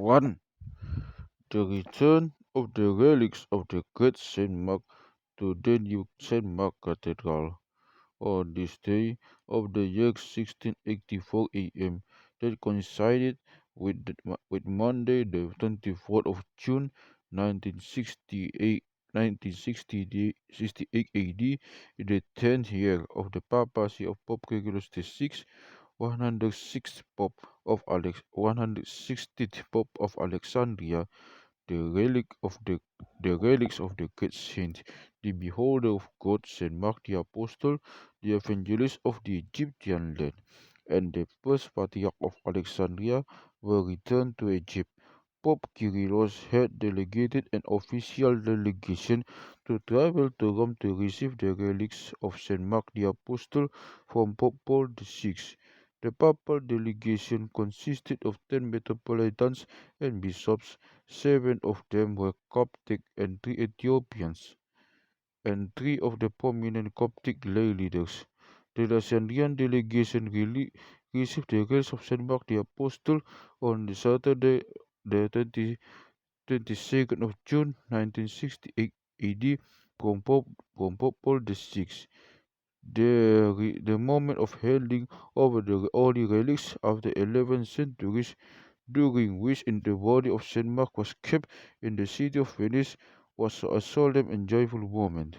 1. The return of the relics of the great Saint Mark to the new Saint Mark Cathedral on this day of the year 1684 AM that coincided with Monday the 24th of June 1968 1968 AD, in the 10th year of the papacy of Pope Regulus VI, 160th Pope of Alexandria, the relic of the relics of the great saint, the beholder of God, Saint Mark the Apostle, the evangelist of the Egyptian land, and the first patriarch of Alexandria were returned to Egypt. Pope Kyrillos had delegated an official delegation to travel to Rome to receive the relics of Saint Mark the Apostle from Pope Paul VI. The papal delegation consisted of 10 metropolitans and bishops. 7 of them were Coptic and 3 Ethiopians, and 3 of the prominent Coptic lay leaders. The Latsoun delegation received the relics of St. Mark the Apostle on the Saturday, the 22nd of June 1968 AD, from Pope Paul VI. The moment of handing over the holy relics of the 11th centuries, during which the body of Saint Mark was kept in the city of Venice, was a solemn and joyful moment.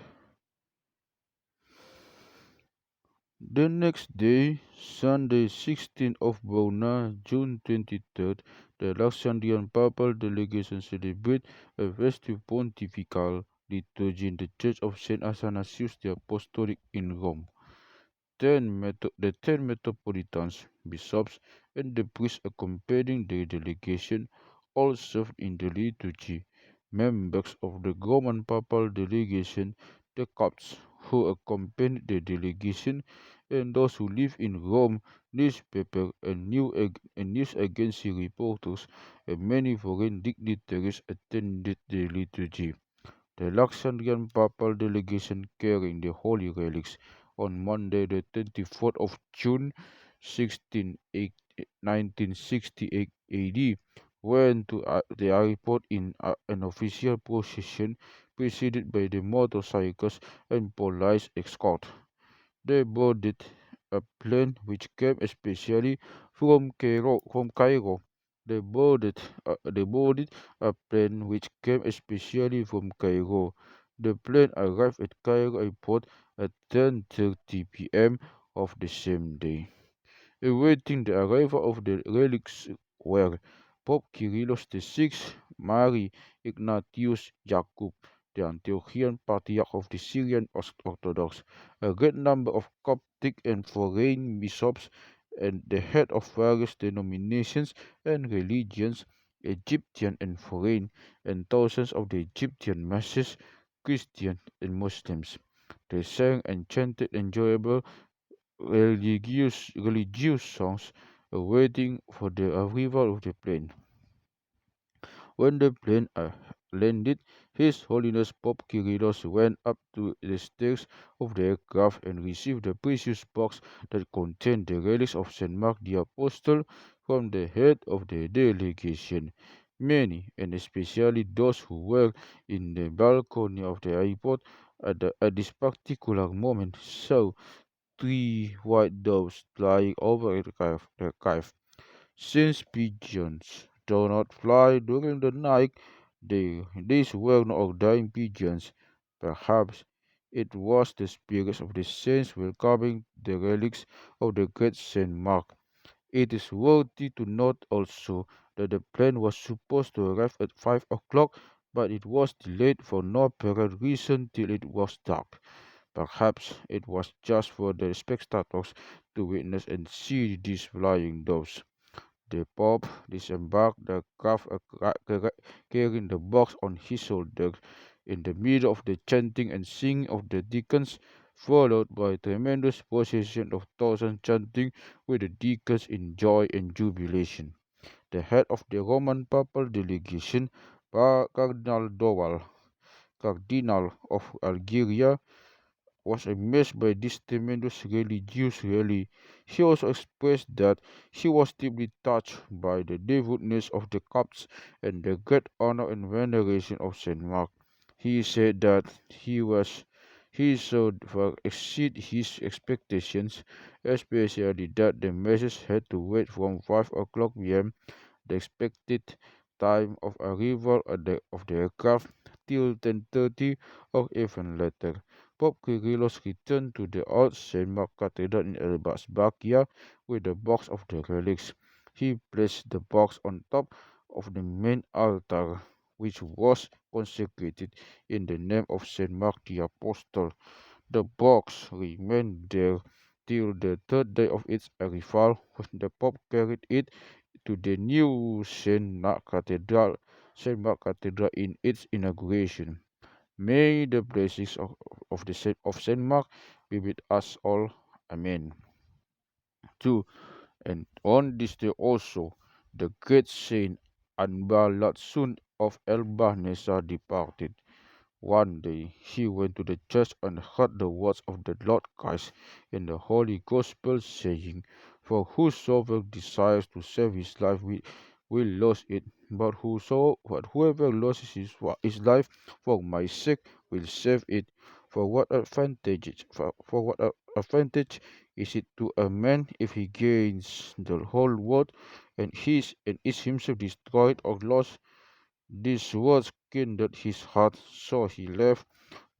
The next day, Sunday 16th of Paona, June 23rd, the Alexandrian papal delegation celebrated a festive pontifical liturgy in the Church of Saint Athanasius the Apostolic in Rome. The 10 metropolitans, bishops, and the priests accompanying the delegation all served in the liturgy. Members of the Roman papal delegation, the Copts, who accompanied the delegation, and those who live in Rome, newspaper and news agency reporters, and many foreign dignitaries attended the liturgy. The Alexandrian papal delegation carrying the holy relics on Monday the 24th of June 1968 AD went to the airport in an official procession preceded by the motorcycles and police escort. They boarded a plane which came especially from Cairo. They boarded a plane which came especially from Cairo. The plane arrived at Cairo airport at 10:30 p.m. of the same day. Awaiting the arrival of the relics were Pope Kyrillos VI, Mary Ignatius Jacob, the Antiochian Patriarch of the Syrian Orthodox, a great number of Coptic and foreign bishops, and the head of various denominations and religions, Egyptian and foreign, and thousands of the Egyptian masses, Christian and Muslims. They sang and chanted enjoyable religious songs awaiting for the arrival of the plane. When the plane landed, His Holiness Pope Kyrillos went up to the stairs of the aircraft and received the precious box that contained the relics of Saint Mark the Apostle from the head of the delegation. Many, and especially those who were in the balcony of the airport at this particular moment, saw 3 white doves flying over the cave. Since pigeons do not fly during the night, these were not ordained pigeons. Perhaps it was the spirits of the saints welcoming the relics of the great Saint Mark. It is worthy to note also that the plane was supposed to arrive at 5 o'clock, but it was delayed for no apparent reason till it was dark. Perhaps it was just for the spectators to witness and see these flying doves. The Pope disembarked the craft carrying the box on his shoulders in the middle of the chanting and singing of the deacons, followed by a tremendous procession of thousands chanting with the deacons in joy and jubilation. The head of the Roman papal delegation, Cardinal Dowal, Cardinal of Algeria, was amazed by this tremendous religious rally. She also expressed that she was deeply touched by the devoutness of the Copts and the great honor and veneration of Saint Mark. He said that he so far exceed his expectations, especially that the message had to wait from 5 o'clock p.m., the expected time of arrival of the aircraft, till 10:30 or even later. Pope Kyrillos returned to the old St. Mark Cathedral in El-Bahnesa with the box of the relics. He placed the box on top of the main altar, which was consecrated in the name of St. Mark the Apostle. The box remained there till the third day of its arrival, when the Pope carried it to the new Saint Mark Cathedral in its inauguration. May the blessings of Saint Mark be with us all. Amen. 2. And on this day also, the great saint Anba Latsoun of El-Bahnesa departed. One day he went to the church and heard the words of the Lord Christ in the Holy Gospel, saying, "For whosoever desires to save his life will lose it, but whoever loses his life for my sake will save it. For what advantage is it to a man if he gains the whole world and is himself destroyed or lost?" These words kindled his heart, so he left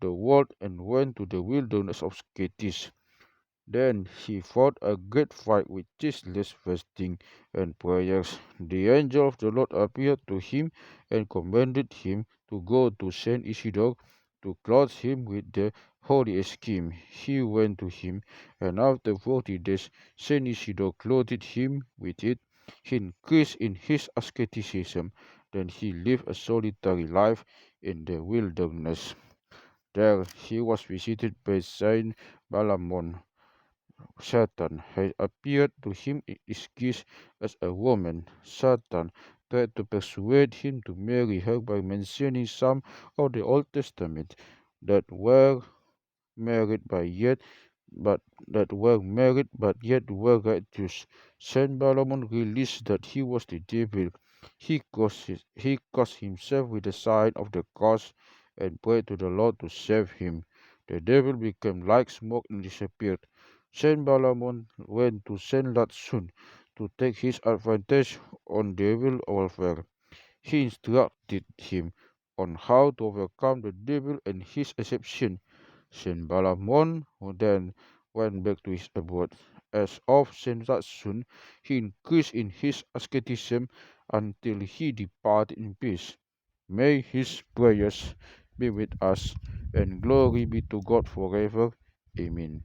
the world and went to the wilderness of Scetis. Then he fought a great fight with ceaseless fasting and prayers. The angel of the Lord appeared to him and commanded him to go to Saint Isidore to clothe him with the holy scheme. He went to him, and after 40 days Saint Isidore clothed him with it. He increased in his asceticism. Then he lived a solitary life in the wilderness. There he was visited by Saint Balamon. Satan had appeared to him in disguise as a woman. Satan tried to persuade him to marry her by mentioning some of the Old Testament that were married by yet but yet were righteous. Saint Balaam realized that he was the devil. He crossed himself with the sign of the cross and prayed to the Lord to save him. The devil became like smoke and disappeared. Saint Balaam went to Saint Latsoun to take his advantage on devil warfare. He instructed him on how to overcome the devil and his deception. Saint Balamon, who then went back to his abode. As of Saint Latsoun, he increased in his asceticism until he departed in peace. May his prayers be with us, and glory be to God forever. Amen.